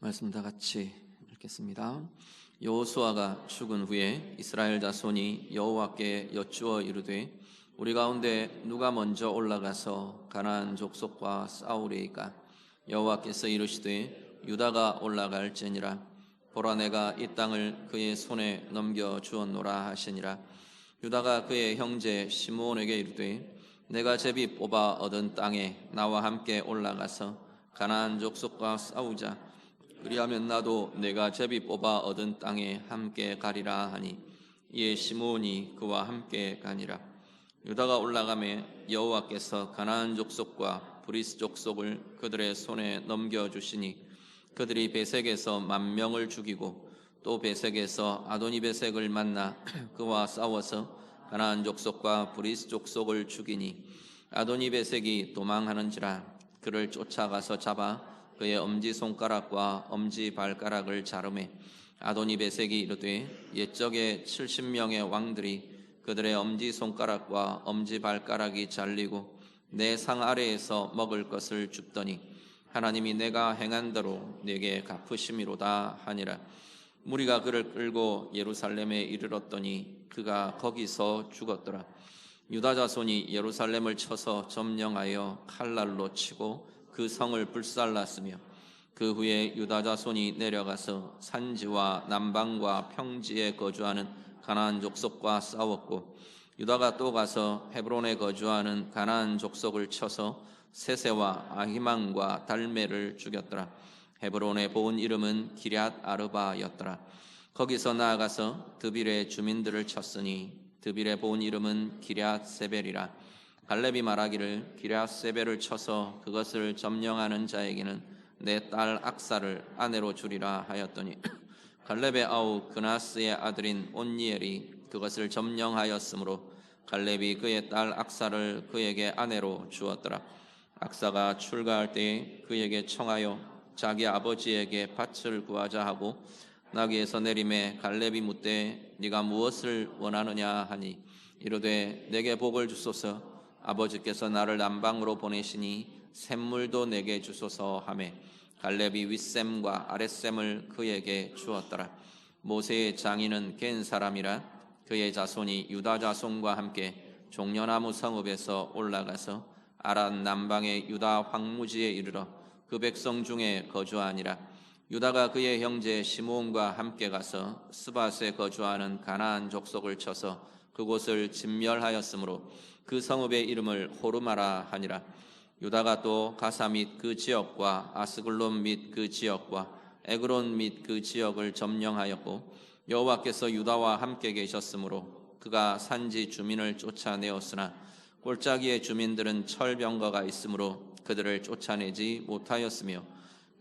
말씀 다 같이 읽겠습니다. 여호수아가 죽은 후에 이스라엘 자손이 여호와께 여쭈어 이르되 우리 가운데 누가 먼저 올라가서 가나안 족속과 싸우리이까? 여호와께서 이르시되 유다가 올라갈지니라. 보라, 내가 이 땅을 그의 손에 넘겨 주었노라 하시니라. 유다가 그의 형제 시므온에게 이르되 내가 제비 뽑아 얻은 땅에 나와 함께 올라가서 가나안 족속과 싸우자. 그리하면 나도 내가 제비 뽑아 얻은 땅에 함께 가리라 하니, 이에 시므온이 그와 함께 가니라. 유다가 올라가매 여호와께서 가나안 족속과 브리스 족속을 그들의 손에 넘겨주시니 그들이 베색에서 10,000명을 죽이고 또 베색에서 아도니베색을 만나 그와 싸워서 가나안 족속과 브리스 족속을 죽이니 아도니베색이 도망하는지라. 그를 쫓아가서 잡아 그의 엄지손가락과 엄지발가락을 자르매 아도니베색이 이르되 옛적에 70명의 왕들이 그들의 엄지손가락과 엄지발가락이 잘리고 내 상 아래에서 먹을 것을 줍더니 하나님이 내가 행한 대로 내게 갚으심이로다 하니라. 무리가 그를 끌고 예루살렘에 이르렀더니 그가 거기서 죽었더라. 유다 자손이 예루살렘을 쳐서 점령하여 칼날로 치고 그 성을 불살랐으며 그 후에 유다 자손이 내려가서 산지와 남방과 평지에 거주하는 가나안 족속과 싸웠고 유다가 또 가서 헤브론에 거주하는 가나안 족속을 쳐서 세세와 아히만과 달메를 죽였더라. 헤브론의 본 이름은 기럇 아르바였더라. 거기서 나아가서 드빌의 주민들을 쳤으니 드빌의 본 이름은 기럇 세벨이라. 갈렙이 말하기를 기럇 세벨을 쳐서 그것을 점령하는 자에게는 내 딸 악사를 아내로 주리라 하였더니 갈렙의 아우 그나스의 아들인 온니엘이 그것을 점령하였으므로 갈렙이 그의 딸 악사를 그에게 아내로 주었더라. 악사가 출가할 때에 그에게 청하여 자기 아버지에게 밭을 구하자 하고 나귀에서 내림에 갈렙이 묻되 네가 무엇을 원하느냐 하니 이르되 내게 복을 주소서. 아버지께서 나를 남방으로 보내시니 샘물도 내게 주소서 하매 갈렙이 윗샘과 아랫샘을 그에게 주었더라. 모세의 장인은 겐 사람이라. 그의 자손이 유다 자손과 함께 종려나무 성읍에서 올라가서 아란 남방의 유다 황무지에 이르러 그 백성 중에 거주하니라. 유다가 그의 형제 시므온과 함께 가서 스밧에 거주하는 가나안 족속을 쳐서 그곳을 진멸하였으므로 그 성읍의 이름을 호르마라 하니라. 유다가 또 가사 및 그 지역과 아스글론 및 그 지역과 에그론 및 그 지역을 점령하였고 여호와께서 유다와 함께 계셨으므로 그가 산지 주민을 쫓아내었으나 골짜기의 주민들은 철병거가 있으므로 그들을 쫓아내지 못하였으며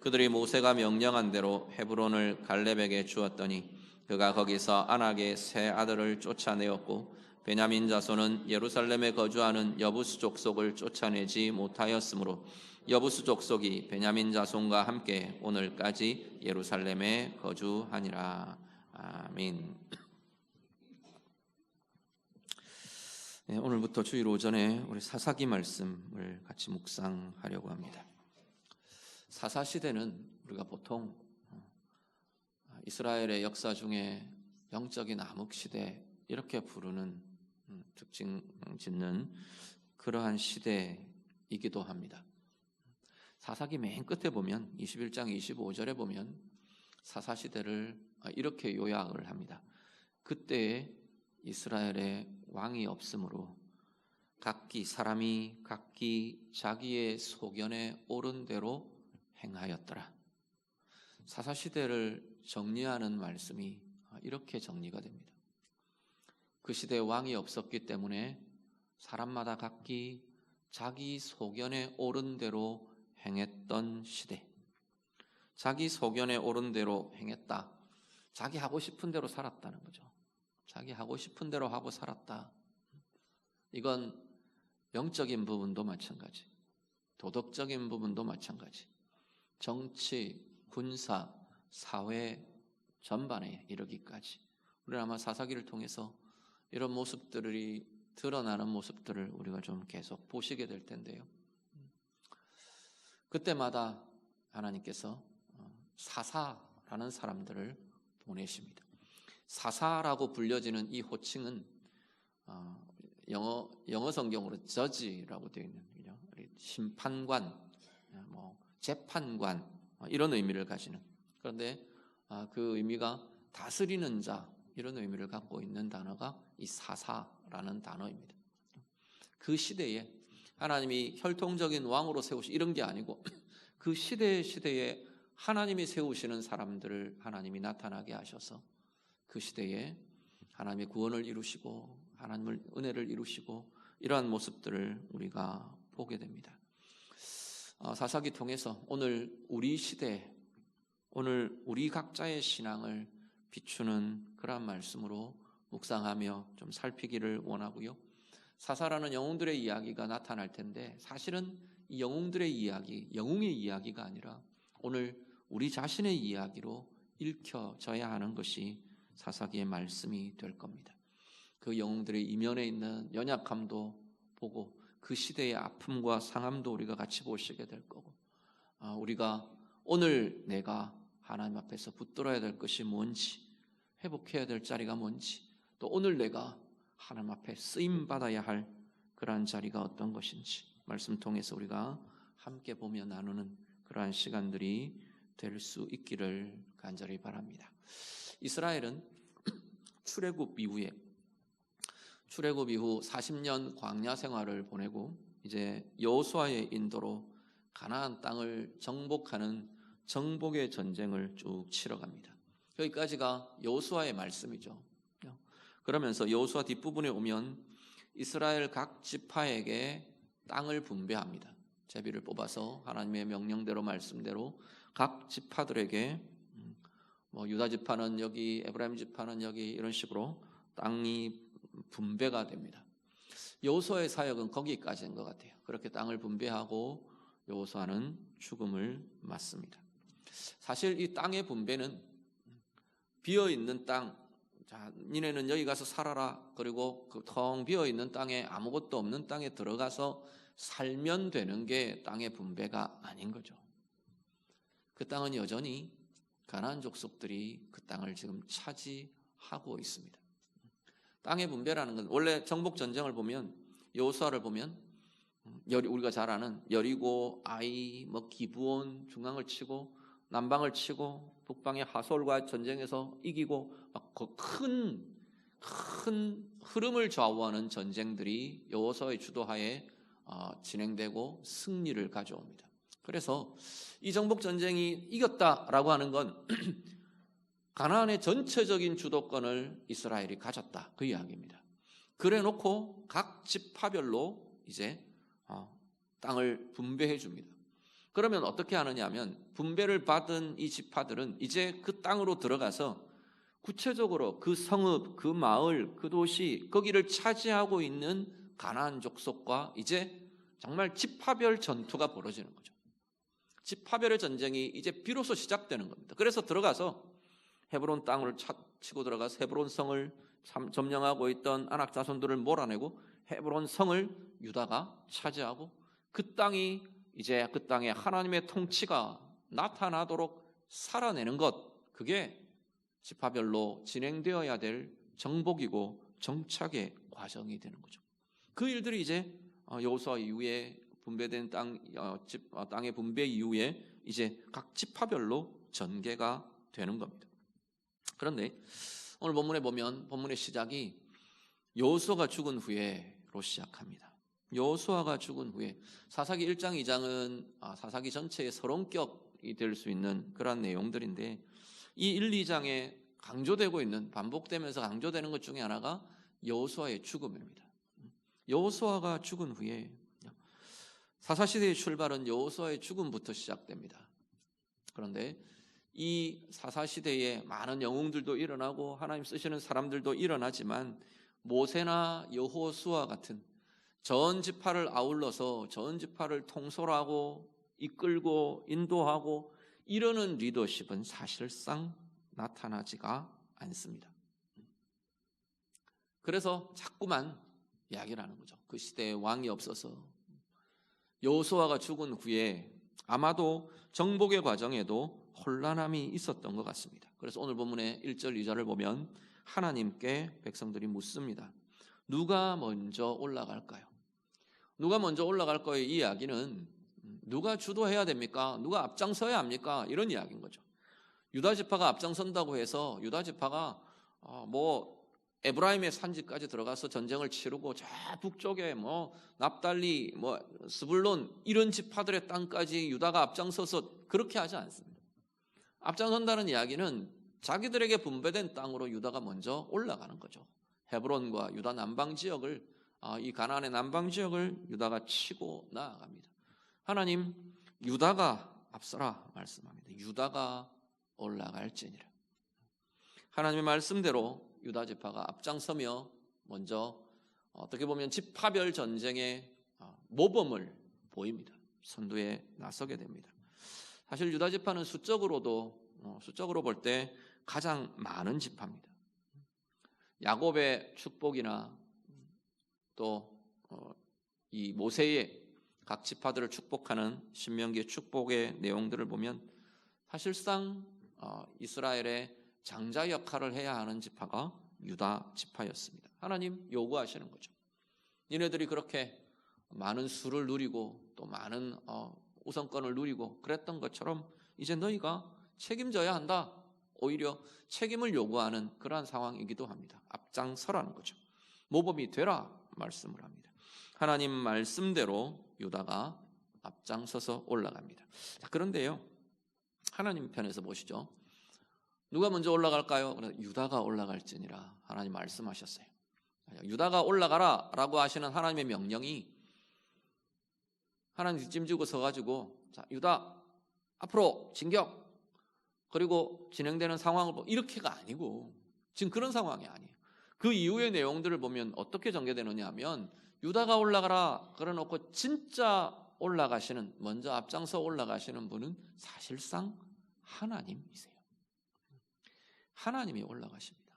그들이 모세가 명령한 대로 헤브론을 갈렙에게 주었더니 그가 거기서 안악의 세 아들을 쫓아내었고 베냐민 자손은 예루살렘에 거주하는 여부수 족속을 쫓아내지 못하였으므로 여부수 족속이 베냐민 자손과 함께 오늘까지 예루살렘에 거주하니라. 아멘. 네, 오늘부터 주일 오전에 우리 사사기 말씀을 같이 묵상하려고 합니다. 사사시대는 우리가 보통 이스라엘의 역사 중에 영적인 암흑시대 이렇게 부르는 특징 짓는 그러한 시대이기도 합니다. 사사기 맨 끝에 보면 21장 25절에 보면 사사시대를 이렇게 요약을 합니다. 그때에 이스라엘에 왕이 없으므로 사람이 각기 자기의 소견에 옳은 대로 행하였더라. 사사시대를 정리하는 말씀이 이렇게 정리가 됩니다. 그 시대에 왕이 없었기 때문에 사람마다 각기 자기 소견에 옳은 대로 행했던 시대. 자기 소견에 옳은 대로 행했다. 자기 하고 싶은 대로 살았다는 거죠. 자기 하고 싶은 대로 하고 살았다. 이건 영적인 부분도 마찬가지, 도덕적인 부분도 마찬가지, 정치, 군사, 사회 전반에 이르기까지 우리는 아마 사사기를 통해서 이런 모습들이 드러나는 모습들을 우리가 좀 계속 보시게 될 텐데요. 그때마다 하나님께서 사사라는 사람들을 보내십니다. 사사라고 불려지는 이 호칭은 영어 성경으로 저지라고 되어 있는 심판관, 재판관 이런 의미를 가지는, 그런데 그 의미가 다스리는 자 이런 의미를 갖고 있는 단어가 이 사사라는 단어입니다. 그 시대에 하나님이 혈통적인 왕으로 세우시 이런 게 아니고 그 시대에 하나님이 세우시는 사람들을 하나님이 나타나게 하셔서 그 시대에 하나님의 구원을 이루시고 하나님의 은혜를 이루시고 이러한 모습들을 우리가 보게 됩니다. 사사기 통해서 오늘 우리 시대, 오늘 우리 각자의 신앙을 비추는 그러한 말씀으로 묵상하며 좀 살피기를 원하고요. 사사라는 영웅들의 이야기가 나타날 텐데 사실은 이 영웅들의 이야기, 영웅의 이야기가 아니라 오늘 우리 자신의 이야기로 읽혀져야 하는 것이 사사기의 말씀이 될 겁니다. 그 영웅들의 이면에 있는 연약함도 보고 그 시대의 아픔과 상함도 우리가 같이 보시게 될 거고, 우리가 오늘 내가 하나님 앞에서 붙들어야 될 것이 뭔지, 회복해야 될 자리가 뭔지, 또 오늘 내가 하나님 앞에 쓰임받아야 할 그러한 자리가 어떤 것인지 말씀 통해서 우리가 함께 보며 나누는 그러한 시간들이 될 수 있기를 간절히 바랍니다. 이스라엘은 출애굽 이후 40년 광야 생활을 보내고 이제 여호수아의 인도로 가나안 땅을 정복하는 정복의 전쟁을 쭉 치러갑니다. 여기까지가 여호수아의 말씀이죠. 그러면서 여호수아 뒷부분에 오면 이스라엘 각 지파에게 땅을 분배합니다. 제비를 뽑아서 하나님의 명령대로 말씀대로 각 지파들에게 유다 지파는 여기, 에브라임 지파는 여기 이런 식으로 땅이 분배가 됩니다. 여호수아의 사역은 거기까지인 것 같아요. 그렇게 땅을 분배하고 여호수아는 죽음을 맞습니다. 사실 이 땅의 분배는 비어있는 땅, 자, 니네는 여기 가서 살아라. 그리고 그 텅 비어있는 땅에 아무것도 없는 땅에 들어가서 살면 되는 게 땅의 분배가 아닌 거죠. 그 땅은 여전히 가나안 족속들이 그 땅을 지금 차지하고 있습니다. 땅의 분배라는 건 원래 정복 전쟁을 보면 여호수아를 보면 우리가 잘 아는 여리고, 아이, 기브온 중앙을 치고 남방을 치고 북방의 하솔과 전쟁에서 이기고 큰 흐름을 좌우하는 전쟁들이 여호수아의 주도하에 진행되고 승리를 가져옵니다. 그래서 이 정복 전쟁이 이겼다라고 하는 건 가나안의 전체적인 주도권을 이스라엘이 가졌다, 그 이야기입니다. 그래놓고 각 지파별로 이제 땅을 분배해 줍니다. 그러면 어떻게 하느냐 하면 분배를 받은 이 지파들은 이제 그 땅으로 들어가서 구체적으로 그 성읍, 그 마을, 그 도시, 거기를 차지하고 있는 가나안 족속과 이제 정말 지파별 전투가 벌어지는 거죠. 지파별의 전쟁이 이제 비로소 시작되는 겁니다. 그래서 들어가서 헤브론 땅을 치고 들어가서 헤브론 성을 점령하고 있던 아낙 자손들을 몰아내고 헤브론 성을 유다가 차지하고 그 땅이 이제 그 땅에 하나님의 통치가 나타나도록 살아내는 것, 그게 지파별로 진행되어야 될 정복이고 정착의 과정이 되는 거죠. 그 일들이 이제 여호수아 이후에 분배된 땅의 분배 이후에 이제 각 지파별로 전개가 되는 겁니다. 그런데 오늘 본문에 보면 본문의 시작이 여호수아가 죽은 후에로 시작합니다. 여호수아가 죽은 후에 사사기 1장 2장은 사사기 전체의 서론격이 될 수 있는 그런 내용들인데 이 1, 2장에 강조되고 있는, 반복되면서 강조되는 것 중에 하나가 여호수아의 죽음입니다. 여호수아가 죽은 후에 사사시대의 출발은 여호수아의 죽음부터 시작됩니다. 그런데 이 사사시대에 많은 영웅들도 일어나고 하나님 쓰시는 사람들도 일어나지만 모세나 여호수아 같은 전 지파를 아울러서 전 지파를 통솔하고 이끌고 인도하고 이러는 리더십은 사실상 나타나지가 않습니다. 그래서 자꾸만 이야기를 하는 거죠. 그 시대에 왕이 없어서 여호수아가 죽은 후에 아마도 정복의 과정에도 혼란함이 있었던 것 같습니다. 그래서 오늘 본문의 1절, 2절을 보면 하나님께 백성들이 묻습니다. 누가 먼저 올라갈까요? 누가 먼저 올라갈까의 이야기는 누가 주도해야 됩니까? 누가 앞장서야 합니까? 이런 이야기인 거죠. 유다 지파가 앞장선다고 해서 유다 지파가 에브라임의 산지까지 들어가서 전쟁을 치르고 저 북쪽에 납달리, 스불론 이런 지파들의 땅까지 유다가 앞장서서 그렇게 하지 않습니다. 앞장선다는 이야기는 자기들에게 분배된 땅으로 유다가 먼저 올라가는 거죠. 헤브론과 유다 남방 지역을, 이 가나안의 남방 지역을 유다가 치고 나아갑니다. 하나님, 유다가 앞서라 말씀합니다. 유다가 올라갈지니라. 하나님의 말씀대로 유다 지파가 앞장서며 먼저 어떻게 보면 지파별 전쟁의 모범을 보입니다. 선두에 나서게 됩니다. 사실 유다 지파는 수적으로 볼 때 가장 많은 지파입니다. 야곱의 축복이나 또 이 모세의 각 지파들을 축복하는 신명기의 축복의 내용들을 보면 사실상 이스라엘의 장자 역할을 해야 하는 지파가 유다 지파였습니다. 하나님 요구하시는 거죠. 니네들이 그렇게 많은 수를 누리고 또 많은 우선권을 누리고 그랬던 것처럼 이제 너희가 책임져야 한다. 오히려 책임을 요구하는 그러한 상황이기도 합니다. 앞장서라는 거죠. 모범이 되라 말씀을 합니다. 하나님 말씀대로 유다가 앞장서서 올라갑니다. 자, 그런데요, 하나님 편에서 보시죠. 누가 먼저 올라갈까요? 유다가 올라갈지니라 하나님 말씀하셨어요. 유다가 올라가라 라고 하시는 하나님의 명령이 하나님 뒷짐지고 서가지고 자, 유다 앞으로 진격, 그리고 진행되는 상황을 보면 이렇게가 아니고 지금 그런 상황이 아니에요. 그 이후의 내용들을 보면 어떻게 전개되느냐 하면 유다가 올라가라 그래놓고 진짜 올라가시는, 먼저 앞장서 올라가시는 분은 사실상 하나님이세요. 하나님이 올라가십니다.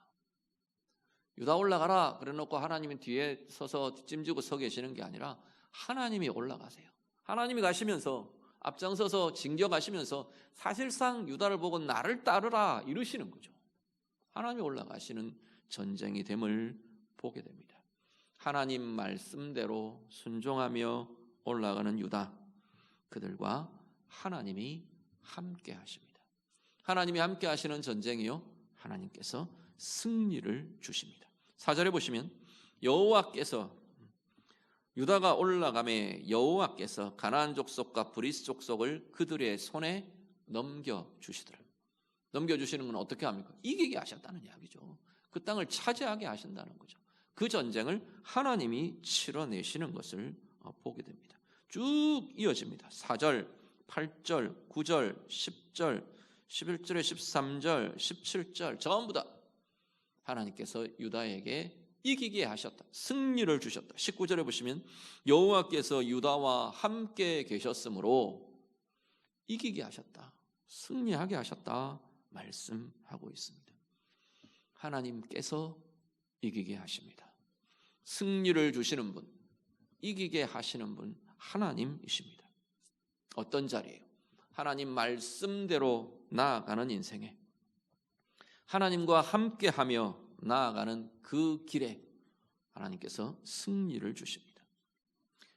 유다 올라가라 그래놓고 하나님이 뒤에 서서 뒷짐지고 서 계시는 게 아니라 하나님이 올라가세요. 하나님이 가시면서 앞장서서 진격하시면서 사실상 유다를 보고 나를 따르라 이러시는 거죠. 하나님이 올라가시는 전쟁이 됨을 보게 됩니다. 하나님 말씀대로 순종하며 올라가는 유다, 그들과 하나님이 함께 하십니다. 하나님이 함께 하시는 전쟁이요, 하나님께서 승리를 주십니다. 4절에 보시면 여호와께서, 유다가 올라가매 여호와께서 가나안 족속과 브리스 족속을 그들의 손에 넘겨주시더라. 넘겨주시는 건 어떻게 합니까? 이기게 하셨다는 이야기죠. 그 땅을 차지하게 하신다는 거죠. 그 전쟁을 하나님이 치러내시는 것을 보게 됩니다. 쭉 이어집니다. 4절, 8절, 9절, 10절, 11절에 13절, 17절 전부 다 하나님께서 유다에게 이기게 하셨다. 승리를 주셨다. 19절에 보시면 여호와께서 유다와 함께 계셨으므로 이기게 하셨다. 승리하게 하셨다. 말씀하고 있습니다. 하나님께서 이기게 하십니다. 승리를 주시는 분, 이기게 하시는 분 하나님이십니다. 어떤 자리예요? 하나님 말씀대로 나아가는 인생에 하나님과 함께하며 나아가는 그 길에 하나님께서 승리를 주십니다.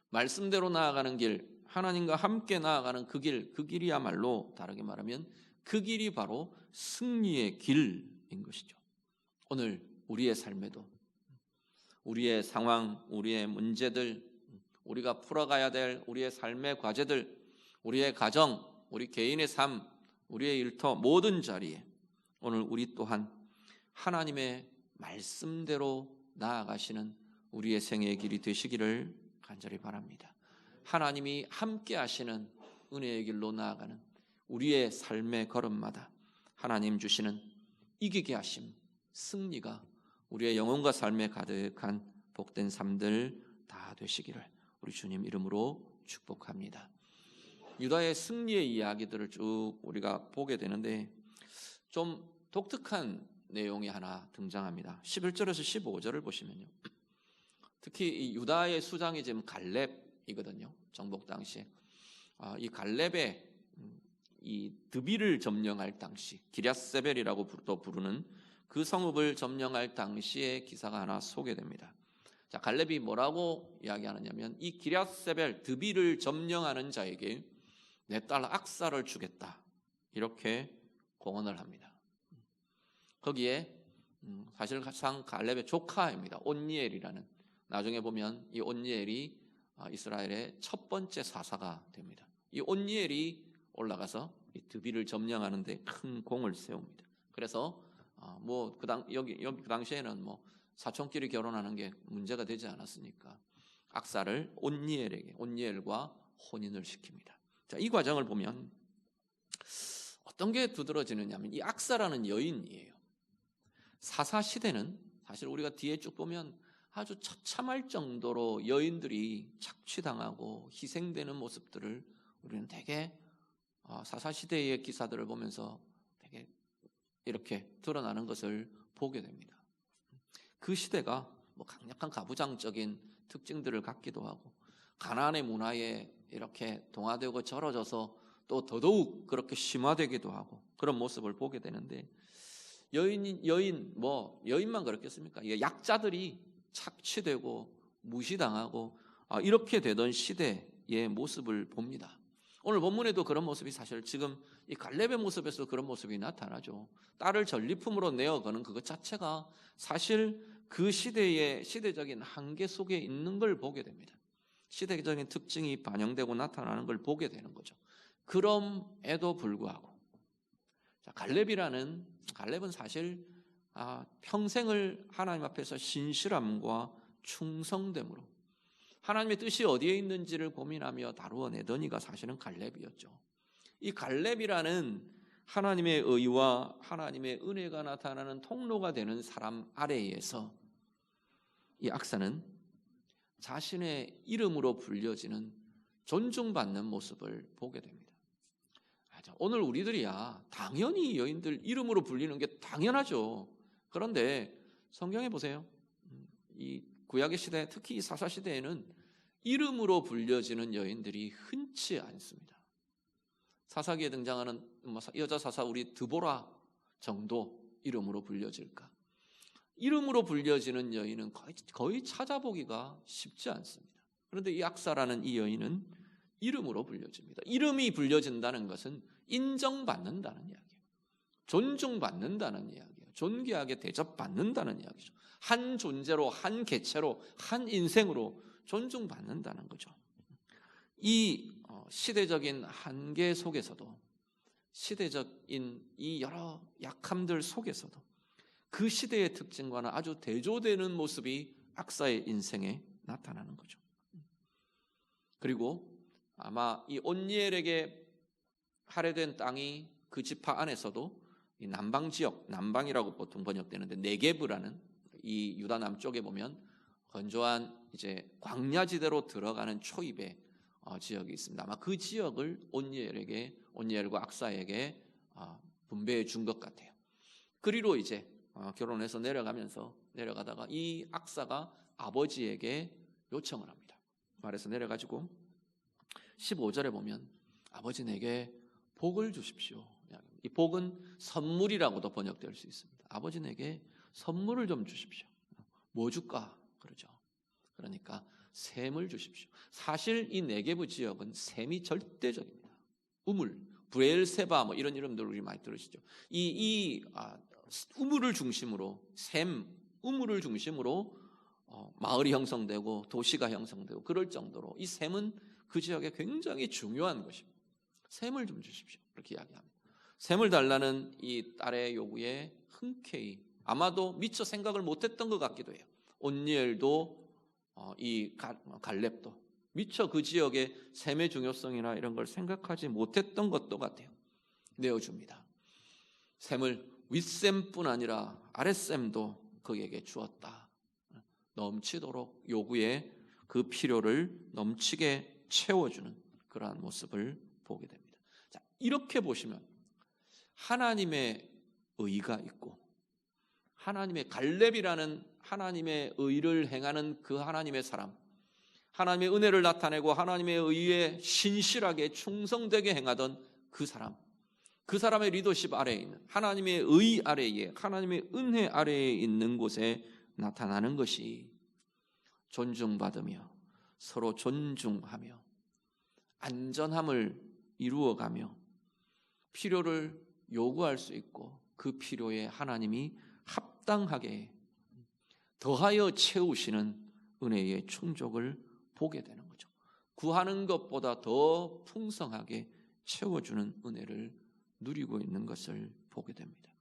말씀대로 나아가는 길, 하나님과 함께 나아가는 그 길이야말로 다르게 말하면 그 길이 바로 승리의 길인 것이죠. 오늘 우리의 삶에도 우리의 상황, 우리의 문제들, 우리가 풀어가야 될 우리의 삶의 과제들, 우리의 가정, 우리 개인의 삶, 우리의 일터 모든 자리에 오늘 우리 또한 하나님의 말씀대로 나아가시는 우리의 생애의 길이 되시기를 간절히 바랍니다. 하나님이 함께 하시는 은혜의 길로 나아가는 우리의 삶의 걸음마다 하나님 주시는 이기게 하심, 승리가 우리의 영혼과 삶에 가득한 복된 삶들 다 되시기를 우리 주님 이름으로 축복합니다. 유다의 승리의 이야기들을 쭉 우리가 보게 되는데 좀 독특한 내용이 하나 등장합니다. 11절에서 15절을 보시면요, 특히 이 유다의 수장이 지금 갈렙이거든요. 정복 당시에 이 갈렙의 이 드비를 점령할 당시 기랴세벨이라고 또 부르는 그 성읍을 점령할 당시의 기사가 하나 소개됩니다. 자, 갈렙이 뭐라고 이야기하느냐면 이 기랴세벨 드비를 점령하는 자에게 내 딸 악사를 주겠다 이렇게 공언을 합니다. 거기에 사실상 갈렙의 조카입니다. 온니엘이라는, 나중에 보면 이 온니엘이 이스라엘의 첫 번째 사사가 됩니다. 이 온니엘이 올라가서 이 드비를 점령하는 데 큰 공을 세웁니다. 그래서 그 당시에는 사촌끼리 결혼하는 게 문제가 되지 않았으니까 악사를 온니엘과 혼인을 시킵니다. 자, 이 과정을 보면 어떤 게 두드러지느냐면 이 악사라는 여인이에요. 사사 시대는 사실 우리가 뒤에 쭉 보면 아주 처참할 정도로 여인들이 착취당하고 희생되는 모습들을 우리는 되게 사사 시대의 기사들을 보면서 되게 이렇게 드러나는 것을 보게 됩니다. 그 시대가 강력한 가부장적인 특징들을 갖기도 하고 가나안의 문화에 이렇게 동화되고 절어져서 또 더더욱 그렇게 심화되기도 하고 그런 모습을 보게 되는데 여인만 그렇겠습니까? 약자들이 착취되고 무시당하고 이렇게 되던 시대의 모습을 봅니다. 오늘 본문에도 그런 모습이 사실 지금 이 갈렙의 모습에서 그런 모습이 나타나죠. 딸을 전리품으로 내어거는 그것 자체가 사실 그 시대의 시대적인 한계 속에 있는 걸 보게 됩니다. 시대적인 특징이 반영되고 나타나는 걸 보게 되는 거죠. 그럼에도 불구하고 갈렙은 사실 평생을 하나님 앞에서 신실함과 충성됨으로 하나님의 뜻이 어디에 있는지를 고민하며 다루어내던 이가 사실은 갈렙이었죠. 이 갈렙이라는 하나님의 의와 하나님의 은혜가 나타나는 통로가 되는 사람 아래에서 이 악사는 자신의 이름으로 불려지는 존중받는 모습을 보게 됩니다. 오늘 우리들이야 당연히 여인들 이름으로 불리는 게 당연하죠. 그런데 성경에 보세요. 이 구약의 시대, 특히 이 사사 시대에는 이름으로 불려지는 여인들이 흔치 않습니다. 사사기에 등장하는 여자 사사 우리 드보라 정도 이름으로 불려질까? 이름으로 불려지는 여인은 거의 찾아보기가 쉽지 않습니다. 그런데 이 악사라는 이 여인은 이름으로 불려집니다. 이름이 불려진다는 것은 인정받는다는 이야기예요. 존중받는다는 이야기예요. 존귀하게 대접받는다는 이야기죠. 한 존재로, 한 개체로, 한 인생으로 존중받는다는 거죠. 이 시대적인 한계 속에서도, 시대적인 이 여러 약함들 속에서도 그 시대의 특징과는 아주 대조되는 모습이 악사의 인생에 나타나는 거죠. 그리고 아마 이 온니엘에게 할애된 땅이 그 지파 안에서도 이 남방 지역, 남방이라고 보통 번역되는데 네게브라는 이 유다 남쪽에 보면 건조한 이제 광야지대로 들어가는 초입의 지역이 있습니다. 아마 그 지역을 온니엘과 악사에게 분배해 준 것 같아요. 그리로 이제 결혼해서 내려가다가 이 악사가 아버지에게 요청을 합니다. 말해서 내려가지고 15절에 보면 아버지 내게 복을 주십시오. 이 복은 선물이라고도 번역될 수 있습니다. 아버지 내게 선물을 좀 주십시오. 뭐 줄까? 그러죠. 그러니까 샘을 주십시오. 사실 이 네게브 지역은 샘이 절대적입니다. 우물, 브엘세바 이런 이름들 우리 많이 들으시죠. 우물을 중심으로 우물을 중심으로 마을이 형성되고 도시가 형성되고 그럴 정도로 이 샘은 그 지역에 굉장히 중요한 것입니다. 샘을 좀 주십시오. 그렇게 이야기합니다. 샘을 달라는 이 딸의 요구에 흔쾌히 아마도 미처 생각을 못했던 것 같기도 해요. 온니엘도 이 갈렙도 미처 그 지역의 샘의 중요성이나 이런 걸 생각하지 못했던 것도 같아요. 내어줍니다. 샘을 윗샘뿐 아니라 아랫샘도 그에게 주었다. 넘치도록 요구에 그 필요를 넘치게 채워주는 그러한 모습을 보게 됩니다. 자, 이렇게 보시면 하나님의 의가 있고 하나님의 갈렙이라는 하나님의 의를 행하는 그 하나님의 사람, 하나님의 은혜를 나타내고 하나님의 의에 신실하게 충성되게 행하던 그 사람, 그 사람의 리더십 아래에 있는 하나님의 의 아래에, 하나님의 은혜 아래에 있는 곳에 나타나는 것이 존중받으며 서로 존중하며 안전함을 이루어가며 필요를 요구할 수 있고 그 필요에 하나님이 합당하게 더하여 채우시는 은혜의 충족을 보게 되는 거죠. 구하는 것보다 더 풍성하게 채워주는 은혜를 누리고 있는 것을 보게 됩니다.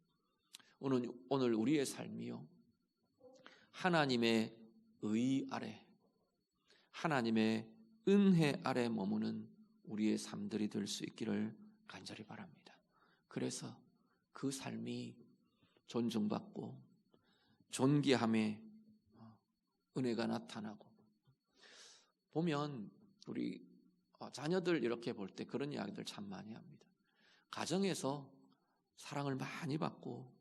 오늘 우리의 삶이요, 하나님의 의 아래, 하나님의 은혜 아래 머무는 우리의 삶들이 될 수 있기를 간절히 바랍니다. 그래서 그 삶이 존중받고 존귀함에 은혜가 나타나고, 보면 우리 자녀들 이렇게 볼 때 그런 이야기들 참 많이 합니다. 가정에서 사랑을 많이 받고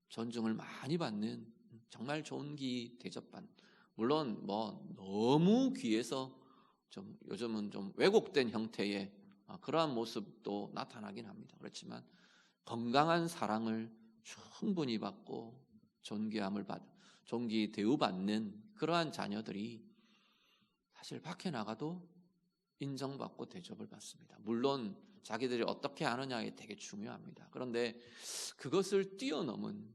존중을 많이 받는 정말 존귀 대접받는, 물론 뭐 너무 귀해서 좀 요즘은 좀 왜곡된 형태의 그러한 모습도 나타나긴 합니다. 그렇지만 건강한 사랑을 충분히 받고 존귀 대우받는 그러한 자녀들이 사실 밖에 나가도 인정받고 대접을 받습니다. 물론 자기들이 어떻게 하느냐에 되게 중요합니다. 그런데 그것을 뛰어넘은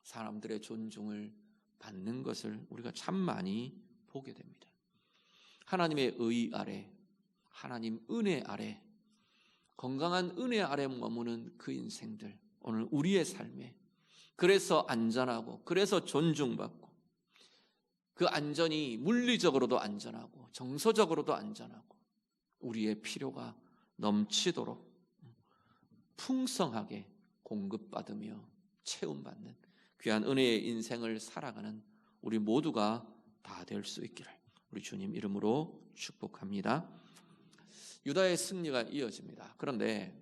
사람들의 존중을 받는 것을 우리가 참 많이 보게 됩니다. 하나님의 의 아래, 하나님 은혜 아래, 건강한 은혜 아래 머무는 그 인생들, 오늘 우리의 삶에 그래서 안전하고 그래서 존중받고, 그 안전이 물리적으로도 안전하고 정서적으로도 안전하고 우리의 필요가 넘치도록 풍성하게 공급받으며 채움받는 귀한 은혜의 인생을 살아가는 우리 모두가 다 될 수 있기를 우리 주님 이름으로 축복합니다. 유다의 승리가 이어집니다. 그런데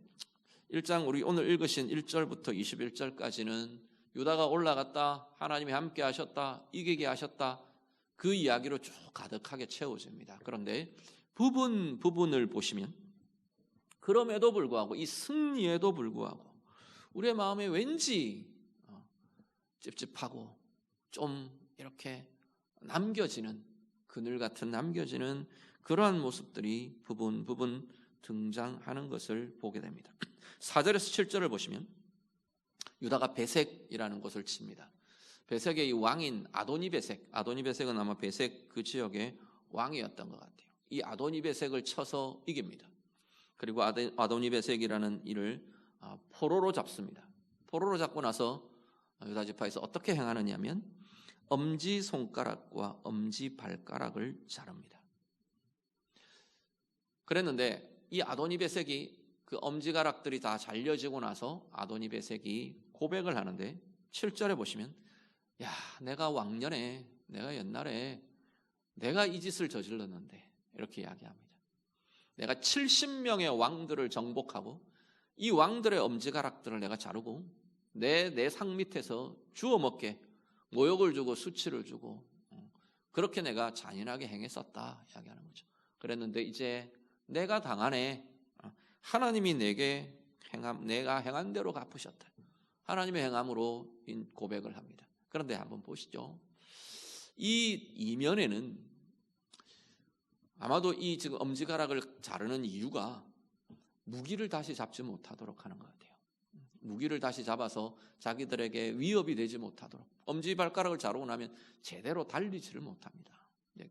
1장 우리 오늘 읽으신 1절부터 21절까지는 유다가 올라갔다, 하나님이 함께 하셨다, 이기게 하셨다, 그 이야기로 쭉 가득하게 채워집니다. 그런데 부분을 보시면 그럼에도 불구하고, 이 승리에도 불구하고 우리의 마음에 왠지 찝찝하고 좀 이렇게 남겨지는, 그늘 같은 남겨지는 그러한 모습들이 부분 등장하는 것을 보게 됩니다. 4절에서 7절을 보시면 유다가 베색이라는 곳을 칩니다. 베색의 이 왕인 아도니베색은 아마 베색 그 지역의 왕이었던 것 같아요. 이 아도니베색을 쳐서 이깁니다. 그리고 아도니베색이라는 이를 포로로 잡습니다. 포로로 잡고 나서 유다 지파에서 어떻게 행하느냐면 엄지손가락과 엄지발가락을 자릅니다. 그랬는데 이 아도니베색이 그 엄지가락들이 다 잘려지고 나서 아도니베색이 고백을 하는데 7절에 보시면, 야, 내가 옛날에 내가 이 짓을 저질렀는데, 이렇게 이야기합니다. 내가 70명의 왕들을 정복하고 이 왕들의 엄지가락들을 내가 자르고 내 상 밑에서 주워 먹게 모욕을 주고 수치를 주고 그렇게 내가 잔인하게 행했었다 이야기하는 거죠. 그랬는데 이제 내가 당하네. 하나님이 내가 행한 대로 갚으셨다. 하나님의 행함으로 고백을 합니다. 그런데 한번 보시죠. 이 이면에는 아마도 이 지금 엄지가락을 자르는 이유가 무기를 다시 잡지 못하도록 하는 것 같아요. 무기를 다시 잡아서 자기들에게 위협이 되지 못하도록. 엄지발가락을 자르고 나면 제대로 달리지를 못합니다.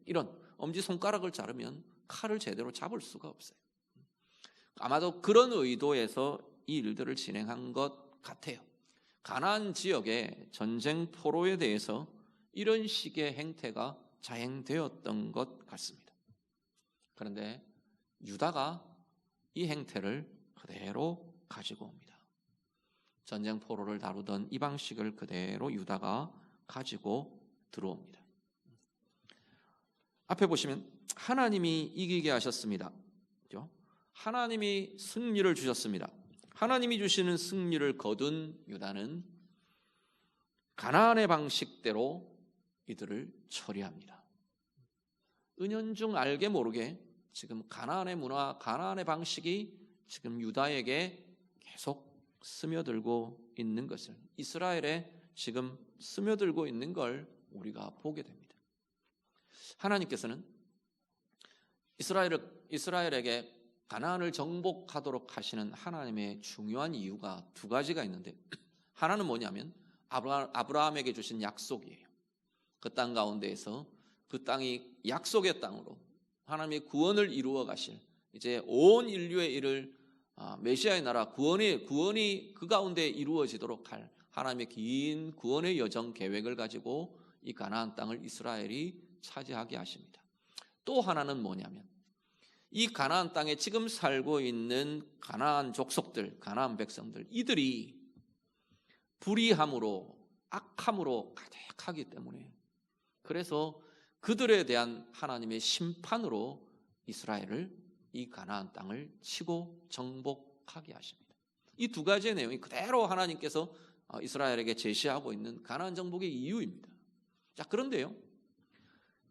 이런 엄지손가락을 자르면 칼을 제대로 잡을 수가 없어요. 아마도 그런 의도에서 이 일들을 진행한 것 같아요. 가나안 지역의 전쟁 포로에 대해서 이런 식의 행태가 자행되었던 것 같습니다. 그런데 유다가 이 행태를 그대로 가지고 옵니다. 전쟁 포로를 다루던 이 방식을 그대로 유다가 가지고 들어옵니다. 앞에 보시면 하나님이 이기게 하셨습니다. 하나님이 승리를 주셨습니다. 하나님이 주시는 승리를 거둔 유다는 가나안의 방식대로 이들을 처리합니다. 은연중 알게 모르게 지금 가나안의 문화, 가나안의 방식이 지금 유다에게 계속 스며들고 있는 것을, 이스라엘에 지금 스며들고 있는 걸 우리가 보게 됩니다. 하나님께서는 이스라엘에게 가나안을 정복하도록 하시는 하나님의 중요한 이유가 두 가지가 있는데, 하나는 뭐냐면 아브라함에게 주신 약속이에요. 그 땅 가운데에서 그 땅이 약속의 땅으로 하나님의 구원을 이루어 가실, 이제 온 인류의 일을 메시아의 나라 구원이 그 가운데 이루어지도록 할 하나님의 긴 구원의 여정 계획을 가지고 이 가나안 땅을 이스라엘이 차지하게 하십니다. 또 하나는 뭐냐면 이 가나안 땅에 지금 살고 있는 가나안 족속들, 가나안 백성들, 이들이 불의함으로 악함으로 가득하기 때문에, 그래서 그들에 대한 하나님의 심판으로 이스라엘을, 이 가나안 땅을 치고 정복하게 하십니다. 이 두 가지의 내용이 그대로 하나님께서 이스라엘에게 제시하고 있는 가나안 정복의 이유입니다. 자, 그런데요,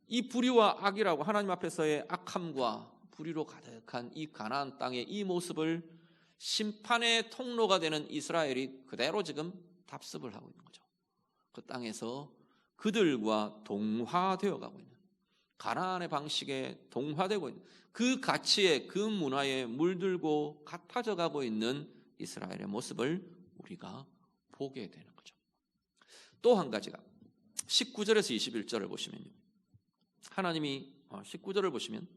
이 불의와 악이라고 하나님 앞에서의 악함과 불의로 가득한 이 가나안 땅의 이 모습을 심판의 통로가 되는 이스라엘이 그대로 지금 답습을 하고 있는 거죠. 그 땅에서 그들과 동화되어 가고 있는, 가나안의 방식에 동화되고 있는, 그 가치에, 그 문화에 물들고 같아져 가고 있는 이스라엘의 모습을 우리가 보게 되는 거죠. 또 한 가지가 19절에서 21절을 보시면요, 하나님이 19절을 보시면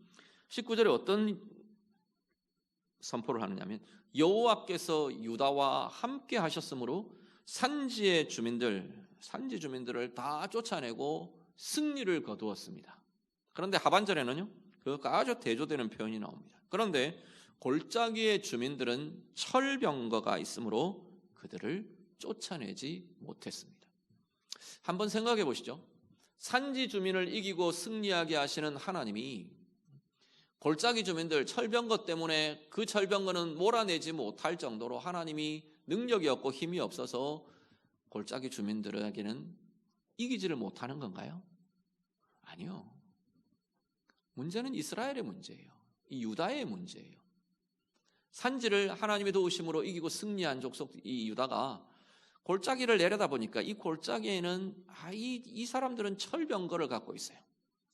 19절에 어떤 선포를 하느냐면, 여호와께서 유다와 함께 하셨으므로 산지 주민들을 다 쫓아내고 승리를 거두었습니다. 그런데 하반절에는요, 그것과 아주 대조되는 표현이 나옵니다. 그런데 골짜기의 주민들은 철병거가 있으므로 그들을 쫓아내지 못했습니다. 한번 생각해 보시죠. 산지 주민을 이기고 승리하게 하시는 하나님이 골짜기 주민들 철병거 때문에 그 철병거는 몰아내지 못할 정도로 하나님이 능력이 없고 힘이 없어서 골짜기 주민들에게는 이기지를 못하는 건가요? 아니요. 문제는 이스라엘의 문제예요. 이 유다의 문제예요. 산지를 하나님의 도우심으로 이기고 승리한 족속 이 유다가 골짜기를 내려다보니까 이 골짜기에는 이 사람들은 철병거를 갖고 있어요.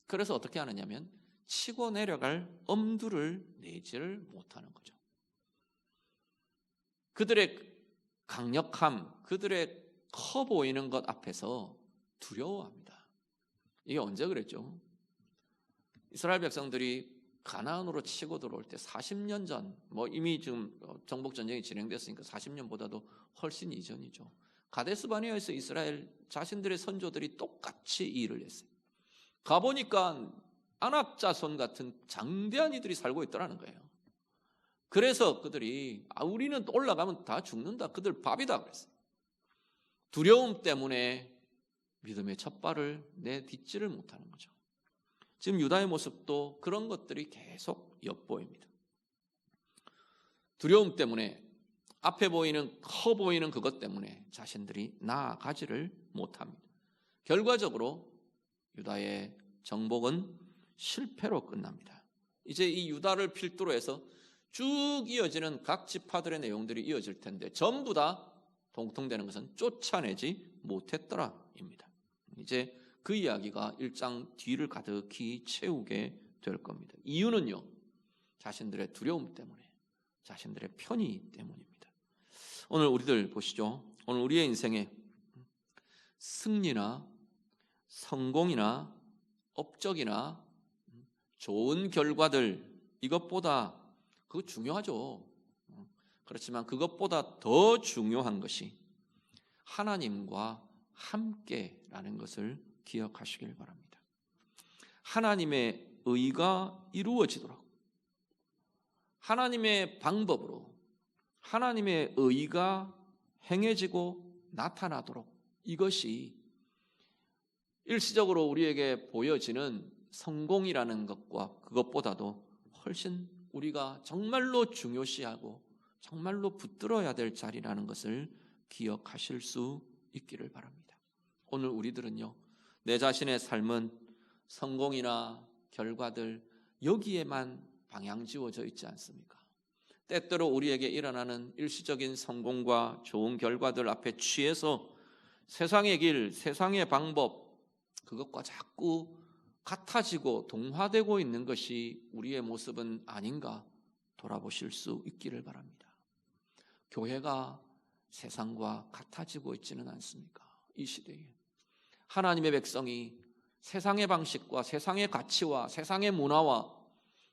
그래서 어떻게 하느냐면 치고 내려갈 엄두를 내지를 못하는 거죠. 그들의 강력함, 그들의 커 보이는 것 앞에서 두려워합니다. 이게 언제 그랬죠? 이스라엘 백성들이 가나안으로 치고 들어올 때 40년 전, 이미 지금 정복 전쟁이 진행됐으니까 40년보다도 훨씬 이전이죠. 가데스 바네아에서 이스라엘 자신들의 선조들이 똑같이 이 일을 했어요. 가보니까 아낙 자손 같은 장대한 이들이 살고 있더라는 거예요. 그래서 그들이 우리는 올라가면 다 죽는다, 그들 밥이다 그랬어요. 두려움 때문에 믿음의 첫발을 내딛지를 못하는 거죠. 지금 유다의 모습도 그런 것들이 계속 엿보입니다. 두려움 때문에, 앞에 보이는 커 보이는 그것 때문에 자신들이 나아가지를 못합니다. 결과적으로 유다의 정복은 실패로 끝납니다. 이제 이 유다를 필두로 해서 쭉 이어지는 각 지파들의 내용들이 이어질 텐데 전부 다 공통되는 것은 쫓아내지 못했더라입니다. 이제 그 이야기가 1장 뒤를 가득히 채우게 될 겁니다. 이유는요, 자신들의 두려움 때문에, 자신들의 편의 때문입니다. 오늘 우리들 보시죠. 오늘 우리의 인생에 승리나 성공이나 업적이나 좋은 결과들, 이것보다 그거 중요하죠. 그렇지만 그것보다 더 중요한 것이 하나님과 함께라는 것을 기억하시길 바랍니다. 하나님의 의가 이루어지도록, 하나님의 방법으로 하나님의 의가 행해지고 나타나도록, 이것이 일시적으로 우리에게 보여지는 성공이라는 것과 그것보다도 훨씬 우리가 정말로 중요시하고 정말로 붙들어야 될 자리라는 것을 기억하실 수 있기를 바랍니다. 오늘 우리들은요, 내 자신의 삶은 성공이나 결과들 여기에만 방향 지워져 있지 않습니까? 때때로 우리에게 일어나는 일시적인 성공과 좋은 결과들 앞에 취해서 세상의 길, 세상의 방법, 그것과 자꾸 같아지고 동화되고 있는 것이 우리의 모습은 아닌가 돌아보실 수 있기를 바랍니다. 교회가 세상과 같아지고 있지는 않습니까? 이 시대에 하나님의 백성이 세상의 방식과 세상의 가치와 세상의 문화와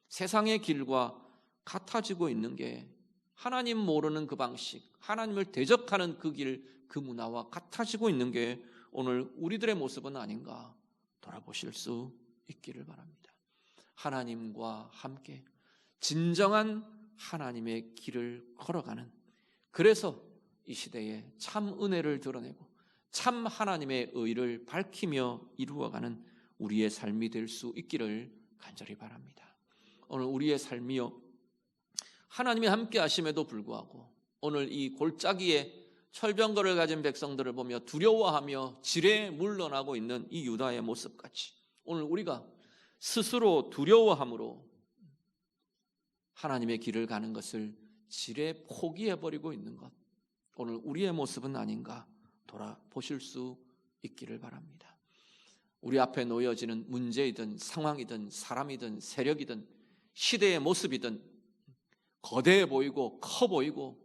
세상의 길과 같아지고 있는 게, 하나님 모르는 그 방식, 하나님을 대적하는 그 길, 그 문화와 같아지고 있는 게 오늘 우리들의 모습은 아닌가 돌아보실 수 있기를 바랍니다. 하나님과 함께 진정한 하나님의 길을 걸어가는, 그래서 이 시대에 참 은혜를 드러내고 참 하나님의 의를 밝히며 이루어가는 우리의 삶이 될 수 있기를 간절히 바랍니다. 오늘 우리의 삶이요, 하나님이 함께 하심에도 불구하고 오늘 이 골짜기에 철병거를 가진 백성들을 보며 두려워하며 지레 물러나고 있는 이 유다의 모습같이 오늘 우리가 스스로 두려워함으로 하나님의 길을 가는 것을 지레 포기해버리고 있는 것, 오늘 우리의 모습은 아닌가 돌아보실 수 있기를 바랍니다. 우리 앞에 놓여지는 문제이든 상황이든 사람이든 세력이든 시대의 모습이든 거대해 보이고 커 보이고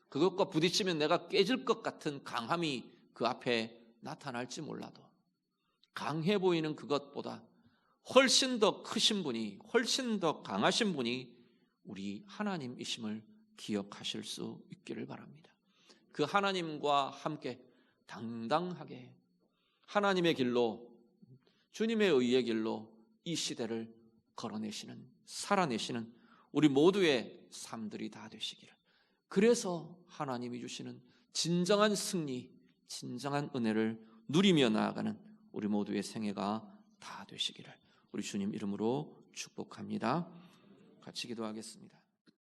그것과 부딪히면 내가 깨질 것 같은 강함이 그 앞에 나타날지 몰라도 강해 보이는 그것보다 훨씬 더 크신 분이, 훨씬 더 강하신 분이 우리 하나님이심을 기억하실 수 있기를 바랍니다. 그 하나님과 함께 당당하게 하나님의 길로, 주님의 의의 길로 이 시대를 걸어내시는, 살아내시는 우리 모두의 삶들이 다 되시기를, 그래서 하나님이 주시는 진정한 승리, 진정한 은혜를 누리며 나아가는 우리 모두의 생애가 다 되시기를 우리 주님 이름으로 축복합니다. 같이 기도하겠습니다.